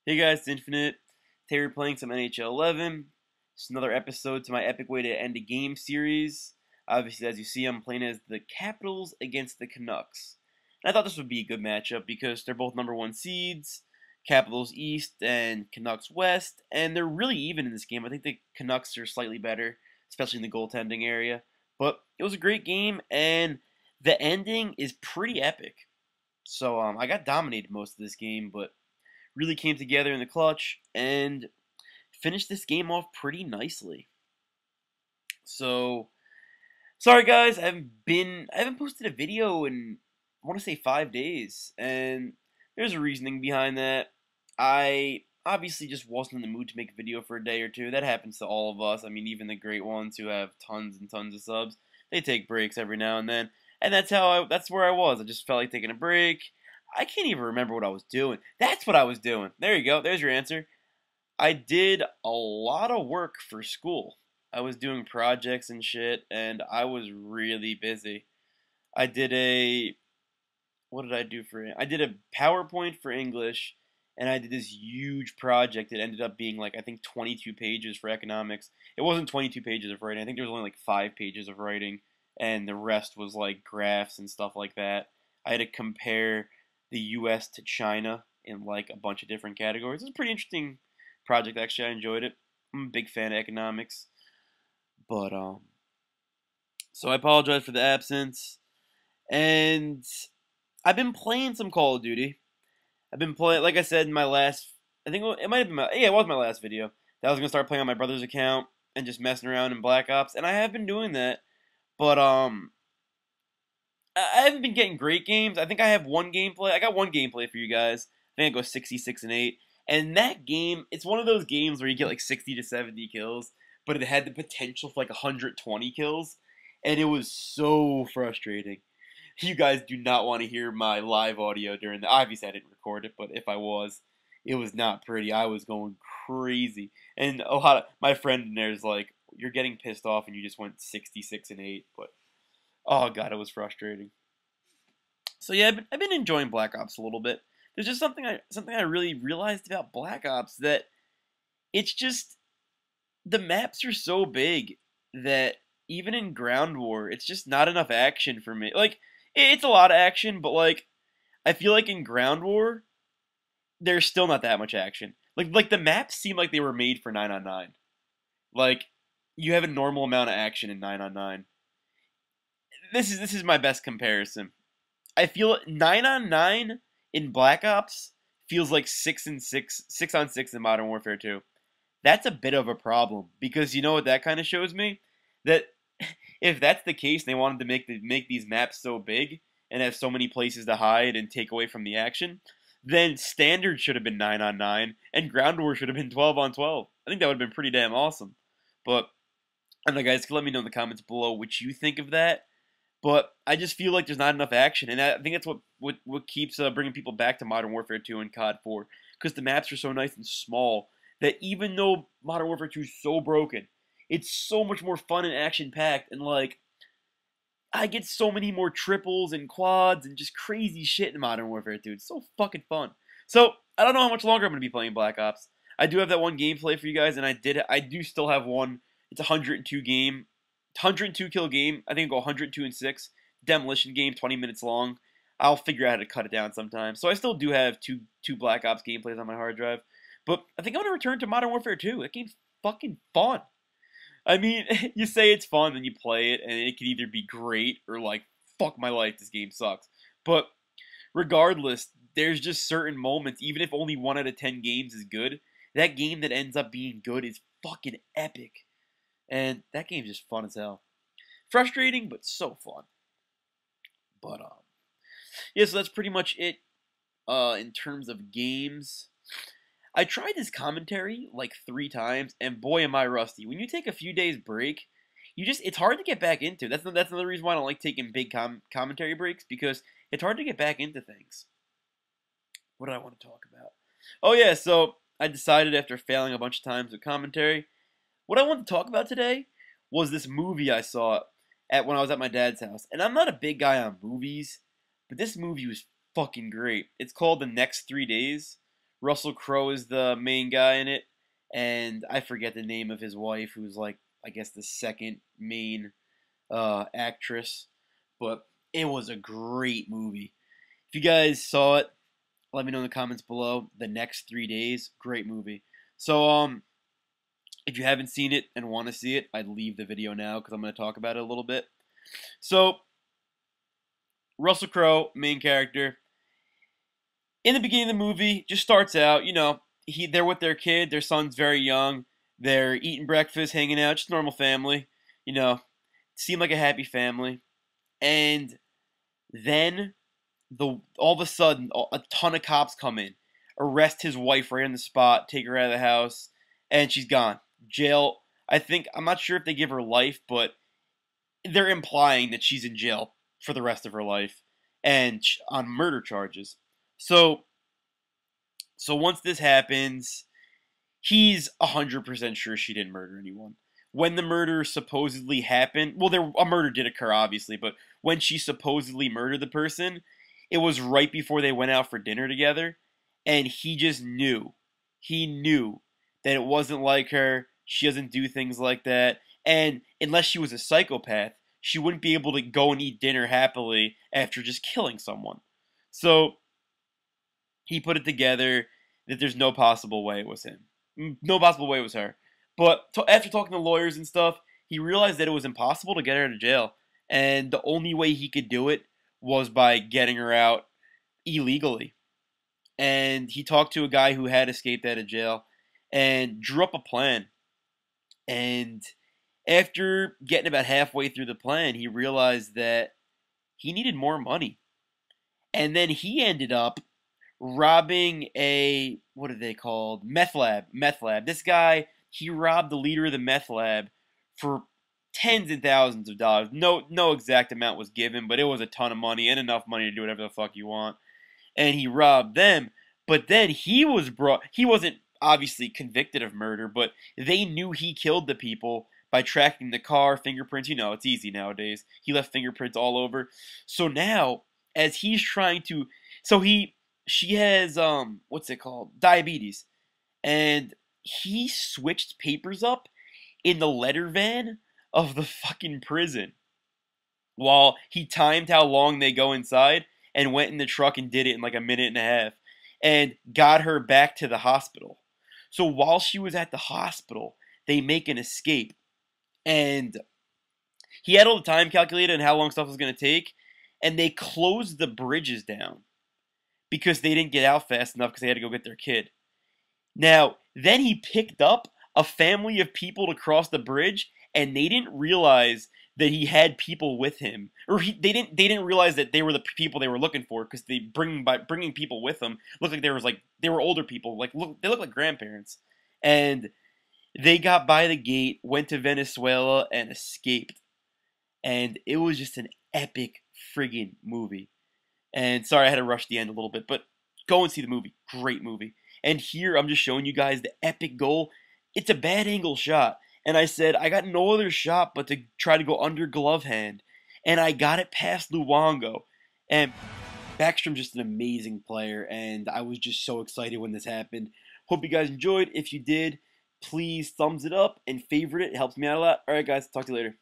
Hey guys, it's Infinite. Today we're playing some NHL 11. It's another episode to my epic way to end a game series. Obviously, as you see, I'm playing as the Capitals against the Canucks. And I thought this would be a good matchup because they're both number one seeds. Capitals East and Canucks West. And they're really even in this game. I think the Canucks are slightly better, especially in the goaltending area. But it was a great game, and the ending is pretty epic. So I got dominated most of this game, but really came together in the clutch and finished this game off pretty nicely. So sorry guys, I haven't posted a video in I want to say 5 days, and there's a reasoning behind that. I obviously just wasn't in the mood to make a video for a day or two. That happens to all of us. I mean, even the great ones who have tons and tons of subs, they take breaks every now and then. And that's where I was. I just felt like taking a break. I can't even remember what I was doing. That's what I was doing. There you go. There's your answer. I did a lot of work for school. I was doing projects and shit, and I was really busy. I did a what did I do for it? I did a PowerPoint for English, and I did this huge project. It ended up being like I think 22 pages for economics. It wasn't 22 pages of writing. I think there was only like 5 pages of writing, and the rest was like graphs and stuff like that. I had to compare the U.S. to China in like a bunch of different categories. It's a pretty interesting project. Actually, I enjoyed it. I'm a big fan of economics, but so I apologize for the absence. And I've been playing some Call of Duty. I've been playing, like I said in my last, I think it might have been yeah, it was my last video. That I was gonna start playing on my brother's account and just messing around in Black Ops, and I have been doing that. But I haven't been getting great games. I think I have one gameplay. I got one gameplay for you guys. I think I go 66 and 8. And that game, it's one of those games where you get like 60 to 70 kills, but it had the potential for like 120 kills, and it was so frustrating. You guys do not want to hear my live audio during the. Obviously, I didn't record it, but if I was, it was not pretty. I was going crazy, and a lot of my friend in there is like, "You're getting pissed off, and you just went 66 and 8." But oh god, it was frustrating. So yeah, I've been enjoying Black Ops a little bit. There's just something I really realized about Black Ops, that it's just the maps are so big that even in ground war, it's just not enough action for me. Like it's a lot of action, but like I feel like in ground war, there's still not that much action. Like the maps seem like they were made for 9 on 9. Like you have a normal amount of action in 9 on 9. This is my best comparison. I feel 9 on 9 in Black Ops feels like 6 and 6, 6 on 6 in Modern Warfare 2. That's a bit of a problem, because you know what that kind of shows me? That if that's the case and they wanted to make these maps so big and have so many places to hide and take away from the action, then standard should have been 9 on 9 and ground war should have been 12 on 12. I think that would have been pretty damn awesome. But I don't know, guys, let me know in the comments below what you think of that. But I just feel like there's not enough action, and I think that's what keeps bringing people back to Modern Warfare 2 and COD 4, because the maps are so nice and small that even though Modern Warfare 2 is so broken, it's so much more fun and action-packed, and like, I get so many more triples and quads and just crazy shit in Modern Warfare 2. It's so fucking fun. So, I don't know how much longer I'm going to be playing Black Ops. I do have that one gameplay for you guys, and I do still have one. It's a 102 game. 102 kill game. I think I'll go 102 and 6. Demolition game, 20 minutes long. I'll figure out how to cut it down sometime. So I still do have two Black Ops gameplays on my hard drive. But I think I'm going to return to Modern Warfare 2. That game's fucking fun. I mean, you say it's fun, then you play it, and it can either be great or like, fuck my life, this game sucks. But regardless, there's just certain moments, even if only 1 out of 10 games is good, that game that ends up being good is fucking epic. And that game's just fun as hell. Frustrating, but so fun. But, yeah, so that's pretty much it, in terms of games. I tried this commentary like 3 times, and boy am I rusty. When you take a few days break, it's hard to get back into. That's another reason why I don't like taking big commentary breaks, because it's hard to get back into things. What did I want to talk about? Oh yeah, so I decided after failing a bunch of times with commentary, what I wanted to talk about today was this movie I saw when I was at my dad's house. And I'm not a big guy on movies, but this movie was fucking great. It's called The Next 3 Days, Russell Crowe is the main guy in it, and I forget the name of his wife, who's like I guess the second main actress. But it was a great movie. If you guys saw it, let me know in the comments below. The Next 3 Days, great movie. So if you haven't seen it and want to see it, I'd leave the video now because I'm going to talk about it a little bit. So Russell Crowe, main character, in the beginning of the movie, just starts out, they're with their kid, their son's very young, they're eating breakfast, hanging out, just normal family, seem like a happy family, and then all of a sudden, a ton of cops come in, arrest his wife right on the spot, take her out of the house, and she's gone. Jail, I'm not sure if they give her life, but they're implying that she's in jail for the rest of her life, and on murder charges. So once this happens, he's 100% sure she didn't murder anyone. When the murder supposedly happened, well, a murder did occur, obviously, but when she supposedly murdered the person, it was right before they went out for dinner together, and he just knew. He knew that it wasn't like her. She doesn't do things like that, and unless she was a psychopath, she wouldn't be able to go and eat dinner happily after just killing someone. So he put it together that there's no possible way it was him. No possible way it was her. But after talking to lawyers and stuff, he realized that it was impossible to get her out of jail. And the only way he could do it was by getting her out illegally. And he talked to a guy who had escaped out of jail and drew up a plan. And after getting about halfway through the plan, he realized that he needed more money. And then he ended up robbing a, what are they called? Meth lab. This guy, he robbed the leader of the meth lab for tens and thousands of dollars. No exact amount was given, but it was a ton of money and enough money to do whatever the fuck you want. And he robbed them, but then he wasn't obviously convicted of murder, but they knew he killed the people by tracking the car, fingerprints. It's easy nowadays. He left fingerprints all over. So now, as he's trying to, she has, what's it called? Diabetes. And he switched papers up in the letter van of the fucking prison while he timed how long they go inside and went in the truck and did it in like a minute and a half and got her back to the hospital. So while she was at the hospital, they make an escape. And he had all the time calculated and how long stuff was going to take. And they closed the bridges down because they didn't get out fast enough because they had to go get their kid. Now, then he picked up a family of people to cross the bridge, and they didn't realize that he had people with him, or they didn't realize that they were the people they were looking for because by bringing people with them looked like they were older people, they look like grandparents, and they got by the gate, went to Venezuela, and escaped, and it was just an epic friggin' movie. And sorry, I had to rush the end a little bit, but go and see the movie. Great movie. And here, I'm just showing you guys the epic goal. It's a bad angle shot. And I said, I got no other shot but to try to go under glove hand. And I got it past Luongo. And Backstrom's just an amazing player. And I was just so excited when this happened. Hope you guys enjoyed. If you did, please thumbs it up and favorite it. It helps me out a lot. Alright guys, talk to you later.